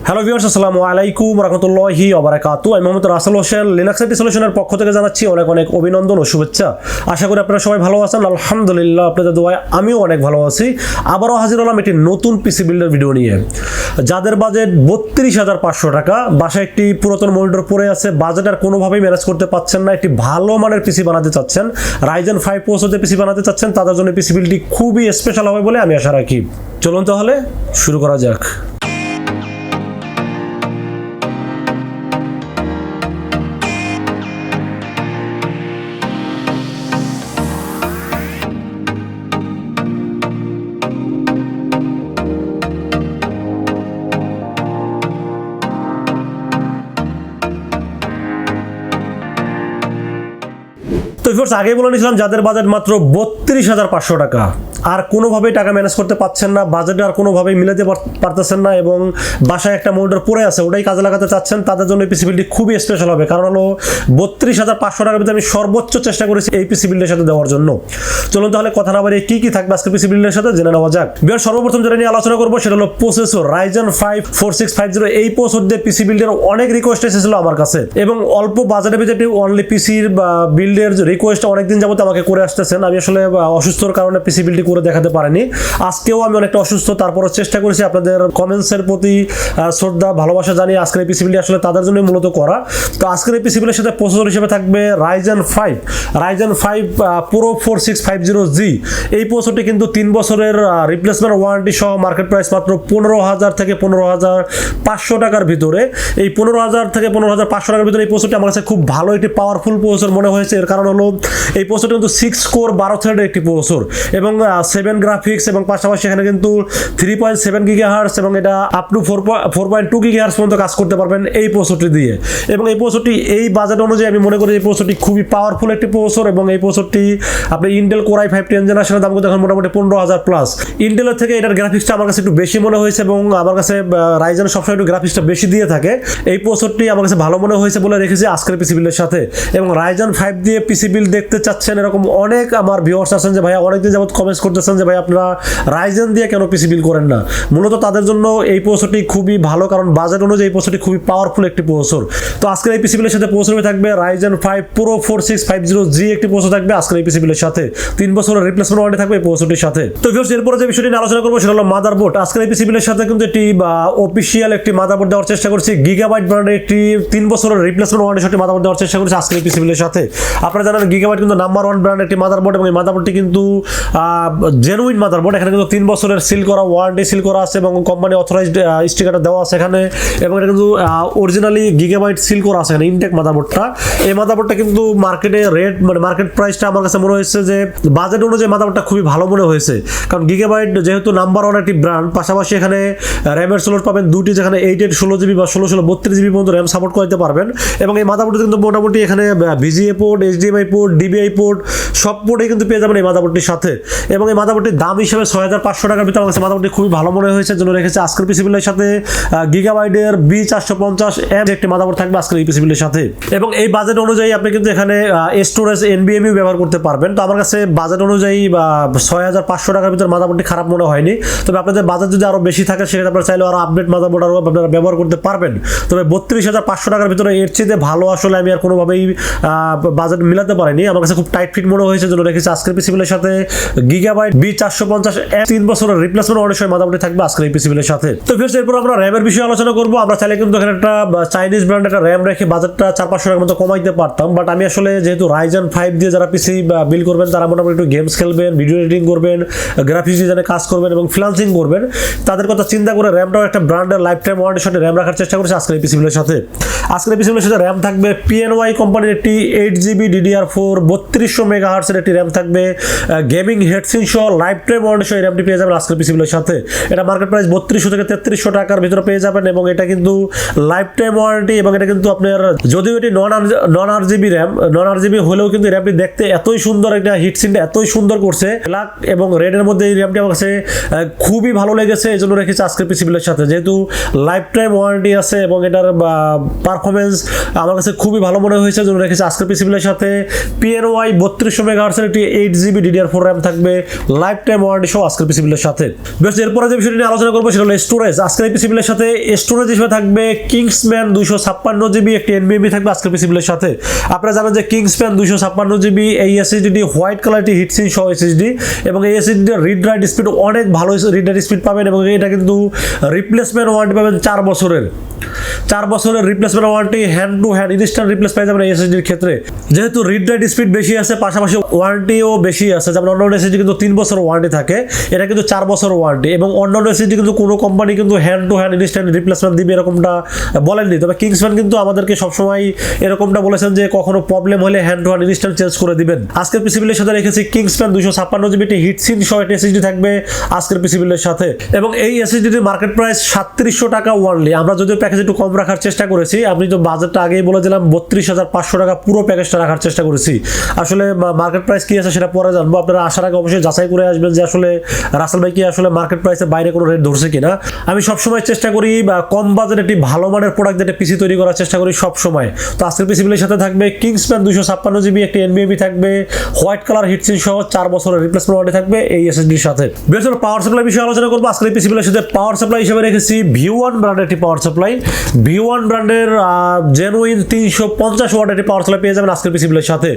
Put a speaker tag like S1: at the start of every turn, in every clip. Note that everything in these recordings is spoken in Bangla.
S1: হ্যালো ভিউয়ার্স, আসসালামু আলাইকুম রাহমাতুল্লাহি ওয়া বারাকাতুহু। আমি মোহাম্মদ রাসেল হোসেন, লিনাক্স আইটি সলিউশনের পক্ষ থেকে জানাচ্ছি অনেক অনেক অভিনন্দন ও শুভেচ্ছা। আশা করি আপনারা সবাই ভালো আছেন। আলহামদুলিল্লাহ, আপনাদের দোয়ায় আমিও অনেক ভালো আছি। আবারও হাজির হলাম একটি নতুন পিসি বিল্ডার ভিডিও নিয়ে। যাদের বাজেট 32,500 টাকা, বাসায় একটি পুরাতন মনিটর পড়ে আছে, বাজেট আর কোনোভাবেই ম্যানেজ করতে পারছেন না, একটি ভালো মানের পিসি বানাতে চাচ্ছেন, রাইজেন 5 প্রসেসরে পিসি বানাতে চাচ্ছেন, তাদের জন্য পিসি বিল্ডটি খুবই স্পেশাল হবে বলে আমি আশা রাখি। চলুন তাহলে শুরু করা যাক। তো ভিউয়ার্স, আগেই বলে নিয়েছিলাম যাদের বাজেট মাত্র 32,500 টাকা, আর কোনোভাবেই টাকা ম্যানেজ করতে পারছেন না, বাজেটে আর কোনোভাবেই মিলাতে পারতেছেন না এবং বাসায় একটা মনিটর পড়ে আছে, ওটাই কাজে লাগাতে চাচ্ছেন, তাদের জন্য এই পিসি বিল্ডটি খুবই স্পেশাল হবে। কারণ হলো 32,500 টাকার ভিতরে আমি সর্বোচ্চ চেষ্টা করেছি এই পিসি বিল্ডের সাথে দেওয়ার জন্য। চলুন তাহলে কথা না বাড়িয়ে কি থাকবে আজকে পিসি বিল্ডের সাথে জেনে নেওয়া যাক। ভিউয়ার্স, সর্বপ্রথম যেটা নিয়ে আলোচনা করবো সেটা হলো প্রসেসর রাইজেন 5 4650। এই প্রসেসর দিয়ে পিসি বিল্ডের অনেক রিকোয়েস্ট এসেছিল আমার কাছে এবং অল্প বাজেটের ভিতরে অনলি পিসির বিল্ডের রিকোয়েস্ট অনেকদিন যাবত আমাকে করে আসতেছেন। আমি আসলে অসুস্থর কারণে পিসি বিল্ডটি করে দেখাতে পারিনি। আজকেও আমি অনেকটা অসুস্থ, তারপরও চেষ্টা করেছি আপনাদের কমেন্টসের প্রতি শ্রদ্ধা ভালোবাসা জানিয়ে আজকের এই পিসি বিল্ডটি আসলে তাদের জন্য মূলত করা। তো আজকের এই পিসি বিল্ডের সাথে প্রসেসর হিসেবে থাকবে রাইজেন 5 Pro 4650G। এই প্রসেসরটি কিন্তু 3 বছরের রিপ্লেসমেন্ট ওয়ারেন্টি সহ মার্কেট প্রাইস মাত্র 15,000 থেকে 15,500 টাকার ভিতরে। এই 15,000 থেকে 15,500 টাকার ভিতরে এই প্রসেসরটি আমার কাছে খুব ভালো একটি পাওয়ারফুল প্রসেসর মনে হয়েছে। এর কারণ হলো এই প্রসেসরটি কিন্তু 6 কোর 12 থ্রেডের একটি প্রসেসর এবং 7 গ্রাফিক্স এবং পাশাপাশি এখানে কিন্তু 3.7 গিগাহার্টজ এবং এটা আপ টু 4.2 গিগাহার্টজ পর্যন্ত কাজ করতে পারবেন এই প্রসেসরটি দিয়ে। এবং এই প্রসেসরটি এই বাজেট অনুযায়ী আমি মনে করি এই প্রসেসরটি খুবই পাওয়ারফুল একটি প্রসেসর এবং এই প্রসেসরটি আপনি ইন্টেল কোর i5 10 জেনারেশনের দাম কিন্তু এখন মোটামুটি 15,000 প্লাস। ইন্টেলের থেকে এটার গ্রাফিক্সটা আমার কাছে একটু বেশি মনে হয়েছে এবং আমার কাছে রাইজেন সবসময় একটু গ্রাফিক্সটা বেশি দিয়ে থাকে। এই প্রসেসরটি আমার কাছে ভালো মনে হয়েছে বলে রেখেছি আজকের পিসি বিল্ডের সাথে। এবং রাইজেন 5 দিয়ে পিসি বিল্ড দেখতে চাচ্ছেন এরকম অনেক আমার ভিউয়ার্স আছেন যে ভাই অনেকদিন যাবত কমেন্টস করতেছেন যে ভাই আপনারা রাইজেন দিয়ে কেন পিসি বিল্ড করেন না। মূলত তাদের জন্য এই প্রসেসরটি খুবই ভালো, কারণ বাজেট অনুযায়ী এই প্রসেসরটি খুবই পাওয়ারফুল একটি প্রসেসর। তো আজকের এই পিসি বিল্ডের সাথে প্রসেসর থাকবে রাইজেন 5 Pro 4650G একটি প্রসেসর থাকবে আজকের এই পিসি বিল্ডের সাথে। 3 বছরের রিপ্লেসমেন্ট ওয়ারেন্টি থাকবে এই প্রসেসরটির সাথে। তো ভিউয়ার্স, এরপরে যে বিষয়টি নিয়ে আলোচনা করবো সেটা হলো মাদারবোর্ড। আজকের এই পিসি বিল্ডের সাথে কিন্তু একটি অফিশিয়াল একটি মাদারবোর্ড দেওয়ার চেষ্টা করছি। গিগাবাইট ব্র্যান্ডের একটি 3 বছরের রিপ্লেসমেন্ট ওয়ারেন্টির সাথে মাদারবোর্ড দেওয়ার চেষ্টা করছি আজকের এই পিসি বিল্ডের সাথে। আপনারা জানেন গিগাবাইট কিন্তু নাম্বার 1 ব্র্যান্ডের একটি মাদারবোর্ড এবং এই মাদারবোর্ডটি কিন্তু জেনুইন মাদারবোর্ড। এখানে কিন্তু 3 বছরের সিল করা ওয়ারেন্টি সিল করা আছে এবং কোম্পানি অথরাইজড স্টিকারটা দেওয়া আছে এখানে এবং এটা কিন্তু অরিজিনালি গিগাবাইট সিল করা আছে এখানে ইনটেক মাদারবোর্ডটা। এই মাদারবোর্ডটা কিন্তু মার্কেটে রেট মার্কেট প্রাইসটা আমার কাছে মনে হয়েছে যে বাজেট অনুযায়ী মাদারবোর্ডটা খুবই ভালো মনে হয়েছে। কারণ গিগাবাইট যেহেতু নাম্বার 1 একটি ব্র্যান্ড, পাশাপাশি এখানে র্যামের স্লট পাবেন দুটি, যেখানে 8 16GB বা 32GB পর্যন্ত র্যাম সাপোর্ট করতে পারবেন। এবং এই মাদারবোর্ডে কিন্তু মোটামুটি এখানে VGA port, HDMI port, DVI port সব পোর্টে কিন্তু পেয়ে যাবেন এই মাদারবোর্ডটির সাথে। এবং এই মাদারবোর্ডটির দাম হিসেবে 6,500 টাকার ভিতরে আমার কাছে মাদারবোর্ডটি খুবই ভালো মনে হয়েছে, জন্য রেখেছে আজকের পিসি বিল্ডের সাথে গিগাবাইটের B450M একটি মাদারবোর্ড থাকবে আজকের এই পিসি বিল্ডের সাথে। এবং এই বাজেট অনুযায়ী আপনি কিন্তু এখানে স্টোরেজ NVMe ব্যবহার করতে পারবেন। তো আমার কাছে বাজেট অনুযায়ী 6,500 টাকার ভিতরে মাদারবোর্ডটি খারাপ মনে হয়নি। তবে আপনাদের বাজেট যদি আরও বেশি থাকে সেক্ষেত্রে আপনারা চাইলে আরও আপডেট মাদারবোর্ড আরও আপনারা ব্যবহার করতে পারবেন। তবে 32,500 টাকার ভিতরে এর চেয়ে ভালো আসলে আমি আর কোনোভাবেই বাজেট মিলাতে পারিনি। আমার কাছে খুব টাইট ফিট মনে হয়েছে, জন্য রেখেছি আজকের পিসি বিল্ডের সাথে গিগাবাইট B450M 3 বছরের রিপ্লেসমেন্ট ওয়ারেন্টি মাদারবোর্ডটি থাকবে আজকের এই পিসি বিল্ডের সাথে। তো ভিউয়ার্স, এরপর আমরা র্যামের বিষয়ে আলোচনা করবো। আমরা চাইলে কিন্তু এখানে একটা চাইনিজ ব্র্যান্ড একটা র্যাম রেখে বাজেটটা 400-500 টাকার মতো কমাইতে পারতাম, বাট আমি আসলে যেহেতু রাইজেন 5 দিয়ে যারা পিসি বিল্ড করবেন তারা মোটামুটি একটু গেমস খেলবেন, ভিডিও এডিটিং করবেন, গ্রাফিক্স ডিজাইনে কাজ করবেন এবং ফ্রিল্যান্সিং করবেন, তাদের কথা চিন্তা করে র্যামটাও একটা ব্র্যান্ডের লাইফ টাইম ওয়ারেন্টির সাথে র্যাম রাখার চেষ্টা করছি আজকের এই পিসি বিল্ডের সাথে। আজকের এই পিসি বিল্ডের সাথে র্যাম থাকবে PNY কোম্পানির একটি 8GB DDR4 3200 মেগাহার্টজের একটি র্যাম থাকবে। গেমিং হেডসিন সহ লাইফ টাইম ওয়ারেন্টি সহ এই র্যামটি পেয়ে যাবেন আজকের পিসি বিল্ডের সাথে। এটা মার্কেট প্রাইস 3200 থেকে 3300 টাকার ভিতরে পেয়ে যাবেন এবং এটা কিন্তু লাইফ টাইম ওয়ারেন্টি এবং এটা কিন্তু আপনার যদিও এটি নন RGB র্যাম, নন RGB হলেও কিন্তু র্যামটি দেখতে এতই সুন্দর, একটা হিটসিনটা এতই সুন্দর করছে। ব্ল্যাক এবং রেডের মধ্যে এই র্যামটি আমার কাছে খুবই ভালো লেগেছে, এই জন্য রেখেছি আজকের পিসি বিল্ডের সাথে। যেহেতু লাইফ টাইম ওয়ারেন্টি আছে এবং এটার পারফরমেন্স আমার কাছে খুবই ভালো মনে হয়েছে, জন্য রেখেছি আজকের পিসি বিল্ডের সাথে। PNY 3200 মেগাহার্টজের একটি 8GB DDR4 র্যাম থাকবে লাইফ টাইম ওয়ারেন্টি সহ আজকের পিসি বিলের সাথে। বেশ, এরপরে যে বিষয়টি নিয়ে আলোচনা করবো সেটা হলো স্টোরেজ। আজকের এই পিসি বিলের সাথে স্টোরেজ হিসেবে থাকবে কিংসম্যান 256 GB একটি এনবিএমই থাকবে আজকের পিসি বিলের সাথে। আপনারা জানেন যে কিংসম্যান 256 GB এই এসএসডি হোয়াইট কালারটি হিটসিন সহ এসএসডি, এবং এই এসএসডি রিড রাইট স্পিড অনেক ভালো রিড রাইট স্পিড পাবেন, এবং এটা কিন্তু রিপ্লেসমেন্ট ওয়ারেন্টি পাবেন 4 বছরের। 4 বছরের replacement warranty, hand to hand instant replace পেয়ে যাবেন এই এসএসডির ক্ষেত্রে। যেহেতু রিড রাইট স্পিড বেশি আছে, পাশাপাশি ওয়ারেন্টিও বেশি আছে, যেমন অন্যান্য এসএসডি কিন্তু 3 বছর ওয়ারেন্টি থাকে, এটা কিন্তু 4 বছর ওয়ারেন্টি। এবং অন্যান্য এসএসডি কিন্তু কোনো কোম্পানি কিন্তু hand to hand instant replacement দিবে এরকমটা বলেননি, তবে কিংসম্যান কিন্তু আমাদেরকে সবসময় এরকমটা বলেছেন যে কখনো প্রবলেম হলে hand to hand instant change করে দিবেন। আজকের পিসি বিলের সাথে রেখেছি কিংসম্যান 256 GB হিটসিন সহ একটা এসএসডি থাকবে আজকের পিসি বিলের সাথে, এবং এই এসএসডির মার্কেট প্রাইস 3700 টাকা ওয়ানলি। আমরা যদিও প্যাকেজ একটু কম রাখার চেষ্টা করেছি, আপনি তো বাজেটটা আগেই বলে দিলাম 32,500 টাকা পুরো প্যাকেজটা রাখার চেষ্টা করেছি। আসলে মার্কেট প্রাইস কি আছে সেটা পরে জানবো, আপনারা আসার আগে অবশ্যই যাচাই করে আসবেন যে আসলে রাসেল ভাই কি আসলে মার্কেট প্রাইসের বাইরে কোনো রেট ধরছে কিনা। আমি সবসময় চেষ্টা করি কম বাজেটে একটি ভালো মানের প্রোডাক্ট যেটা পিসি তৈরি করার চেষ্টা করি সবসময়। তো আজকের পিসি বিলের সাথে থাকবে কিংসম্যান 256 GB একটি এনবিএমই থাকবে হোয়াইট কালার হিটসিন সহ 4 বছরের রিপ্লেসমেন্ট ওয়ারেন্টি থাকবে এই এসএসডির সাথে। বেশ, পাওয়ার সাপ্লাই বিষয়ে আলোচনা করবো। আজকের পিসি বিলের সাথে পাওয়ার সাপ্লাই হিসেবে রেখেছি V1 ব্র্যান্ডের একটি পাওয়ার সাপ্লাই। V1 ব্র্যান্ডের জেনুইন 350 ওয়াট একটি পাওয়ার সাপ্লাই পেয়ে যাবেন আজকের পিসি বিলের সাথে।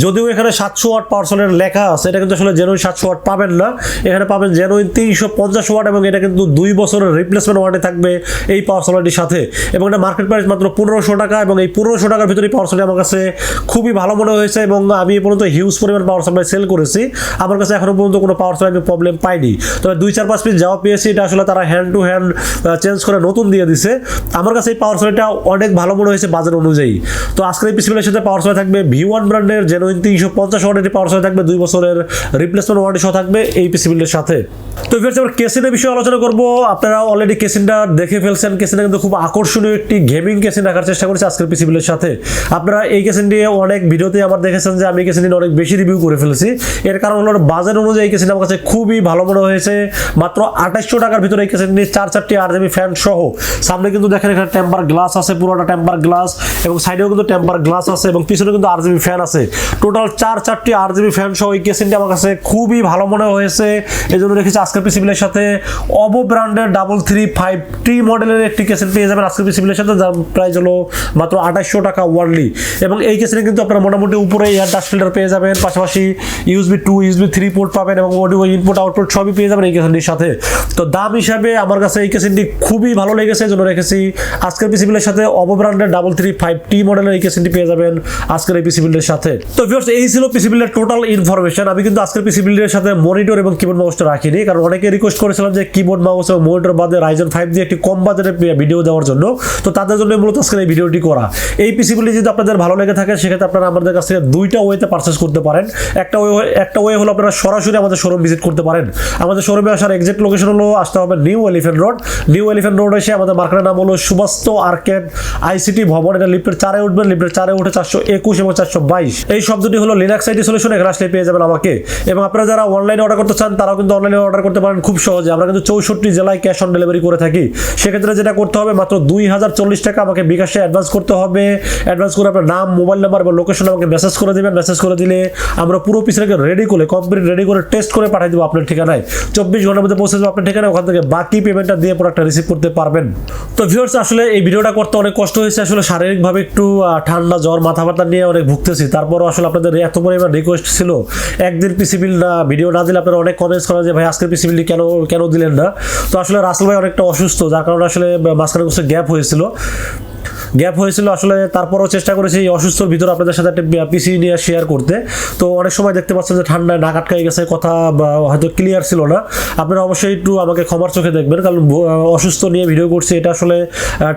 S1: যদিও এখানে 700 ওয়াট পাওয়ার সাপ্লাই লেখা আছে, এটা কিন্তু আসলে জেনুইন 700 ওয়াট পাবেন না, এখানে পাবেন জেনুইন 350 ওয়াট, এবং এটা কিন্তু 2 বছরের রিপ্লেসমেন্ট ওয়ারেন্টি থাকবে এই পাওয়ার সাপ্লাইটির সাথে। এবং এটা মার্কেট প্রাইস মাত্র 1500 টাকা, এবং এই 1500 টাকার ভিতরে পাওয়ার সাপ্লাই আমার কাছে খুবই ভালো মনে হয়েছে, এবং আমি এ পর্যন্ত হিউজ পরিমাণ পাওয়ার সাপ্লাই সেল করেছি, আমার কাছে এখনো পর্যন্ত কোনো পাওয়ার সাপ্লাই প্রবলেম পাইনি। তবে 2-4-5 পিস যাওয়া পেয়েছি, এটা আসলে তারা হ্যান্ড টু হ্যান্ড চেঞ্জ করে নতুন দিয়ে দিছে। আমার কাছে এই পাওয়ার সাপ্লাইটা অনেক ভালো মনে হয়েছে বাজার অনুযায়ী। তো আজকের এই পিসি বিলের সাথে পাওয়ার সাপ্লাই থাকবে V1 ব্র্যান্ডের জেনুইন 350 ওয়াটের পাওয়ার সাপ্লাই থাকবে, 2 বছরের রিপ্লেসমেন্ট ওয়ারেন্টি সহ থাকবে এই পিসি বিলের সাথে। তো ফিরছে আমরা কেসিনের বিষয়ে আলোচনা করব। আপনারা অলরেডি কেসিনটা দেখে ফেলছেন, কেসিনটা কিন্তু খুব আকর্ষণীয় একটি গেমিং কেসিন রাখার চেষ্টা করেছি আজকের পিসি বিলের সাথে। আপনারা এই কেসিন দিয়ে অনেক ভিডিওতে আমার দেখেছেন যে আমি কেসিন নিয়ে অনেক বেশি রিভিউ করে ফেলেছি, এর কারণ হলো বাজার অনুযায়ী এই কেসিন আমার কাছে খুবই ভালো মনে হয়েছে। মাত্র 2800 টাকার ভিতরে এই কেসিন নিয়ে 4-4টি RGB ফ্যান সহ, সামনে কিন্তু দেখেন এখানে টেম্পার গ্লাস আছে, পুরোটা টেম্পার গ্লাস, এবং সাইডেও কিন্তু টেম্পার গ্লাস আছে, এবং পিছনে কিন্তু RGB ফ্যান আছে। টোটাল 4-4টি RGB ফ্যান সহ এই কেসিনটি আমার কাছে খুবই ভালো মনে হয়েছে, এই জন্য রেখেছি আজকের পিসি বিলের সাথে। অবো ব্র্যান্ডের 335T মডেলের একটি কেসিন পেয়ে যাবেন আজকের পিসি বিলের সাথে, যার প্রাইস হলো মাত্র 2800 টাকা ওয়ানলি। এবং এই কেসিনে কিন্তু আপনারা মোটামুটি উপরে এয়ার ডাস্ট ফিল্টার পেয়ে যাবেন, পাশাপাশি USB 2 USB 3 পোর্ট পাবেন, এবং অডিও ইনপুট আউটপুট সবই পেয়ে যাবেন এই কেসিনটির সাথে। তো দাম হিসাবে আমার কাছে এই কেসিনটি খুবই ভালো লেগেছে, এই জন্য রেখেছি আজকের পিসি বিলের সাথে। অবো ব্র্যান্ডের 335T মডেলের এই কেসিনটি পেয়ে যাবেন আজকের এই পিসি বিলের সাথে। তো ভিউয়ার্স, এই ছিল পিসি বিলের টোটাল ইনফরমেশন। আমি কিন্তু আজকের পিসি বিলের সাথে মনিটর এবং কিবোর্ড মাউসটা রাখিনি, কারণ অনেকে রিকোয়েস্ট করেছিলাম যে কিবোর্ড মাউস এবং মনিটর বাদে Ryzen 5 দিয়ে একটি কম বাজেটের ভিডিও দেওয়ার জন্য, তো তাদের জন্য মূলত আজকের এই ভিডিওটি করা। এই পিসি বিল যদি আপনাদের ভালো লেগে থাকে সেক্ষেত্রে আপনারা আমাদের কাছ থেকে 2টা ওয়েতে পারচেস করতে পারেন। একটা ওয়ে হলো আপনারা সরাসরি আমাদের শোরুম ভিজিট করতে পারেন। আমাদের শোরুমে আসার এক্সাক্ট লোকেশন হলো আসতে হবে new elephant road. New elephant road এসে আমাদের মার্কেটের নাম হলো সুবাস্ত আর্কেড ICT ভবন, এটা লিফটের 4-এ উঠবেন, লিফটের 4-এ উঠে 421 এবং 422 এই শব্দটি হলো লিনাক্স আইটি সলিউশন, এখানে আসলে পেয়ে যাবেন আমাকে। এবং আপনারা যারা অনলাইনে অর্ডার করতে চান তারাও কিন্তু অনলাইনে অর্ডার করতে পারেন খুব সহজে। আমরা কিন্তু 64 জেলায় ক্যাশ অন ডেলিভারি করে থাকি। সেক্ষেত্রে যেটা করতে হবে, মাত্র 2040 টাকা আমাকে বিকাশে অ্যাডভান্স করতে হবে। অ্যাডভান্স করে আপনার নাম, মোবাইল নাম্বার এবং লোকেশন আমাকে মেসেজ করে দিবেন। মেসেজ করে দিলে আমরা পুরো পিসটাকে রেডি করে কমপ্লিট রেডি করে টেস্ট করে পাঠিয়ে দেবো আপনার ঠিকানায়। 24 ঘন্টার মধ্যে পৌঁছে যাবো আপনার ঠিকানায়, ওখান থেকে বাকি পেমেন্টটা দিয়ে প্রোডাক্টটা রিসিভ করতে পারবেন। তো ভিউয়ার্স, আসলে এই ভিডিওটা করতে অনেক কষ্ট হয়েছে, আসলে শারীরিকভাবে একটু ঠান্ডা জ্বর মাথা ব্যথা নিয়ে অনেক ভুগতেছি। তারপরও আসলে আপনাদের এত পরিমাণ রিকোয়েস্ট ছিল একদিন পিসি বিল না ভিডিও না দিলে আপনারা অনেক কমেন্টস করেন যে ভাই আজকের পিসি বিলটি কেন দিলেন না। তো আসলে রাসেল ভাই অনেকটা অসুস্থ, যার কারণে আসলে মাঝখানে কিছু গ্যাপ হয়েছিল আসলে। তারপরও চেষ্টা করেছি এই অসুস্থর ভিতরে আপনাদের সাথে একটা পিসি নিয়ে শেয়ার করতে। তো অনেক সময় দেখতে পাচ্ছেন যে ঠান্ডায় নাক আটকাই গেছে, কথা হয়তো ক্লিয়ার ছিল না। আপনারা অবশ্যই একটু আমাকে ক্ষমার চোখে দেখবেন, কারণ অসুস্থ নিয়ে ভিডিও করছি, এটা আসলে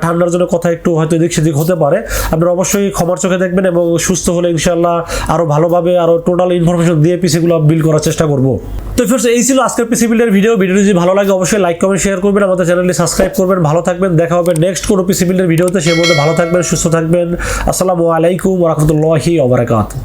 S1: ঠান্ডার জন্য কথা একটু হয়তো এদিক সেদিক হতে পারে। আপনারা অবশ্যই ক্ষমার চোখে দেখবেন, এবং সুস্থ হলে ইনশাআল্লাহ আরও ভালোভাবে আরও টোটাল ইনফরমেশন দিয়ে পিসিগুলো বিল করার চেষ্টা করবো। তো ফ্রেন্ডস, এই ছিল আজকের পিসি বিলের ভিডিওটি যদি ভালো লাগে অবশ্যই লাইক কমেন্ট শেয়ার করবেন, আমাদের চ্যানেলটি সাবস্ক্রাইব করবেন। ভালো থাকবেন, দেখা হবে নেক্সট কোনো পিসি বিলের ভিডিওতে। সে মধ্যে ভালো থাকবেন, সুস্থ থাকবেন। আসসালামু আলাইকুম ওয়া রাহমাতুল্লাহি ওয়া বারাকাতুহু।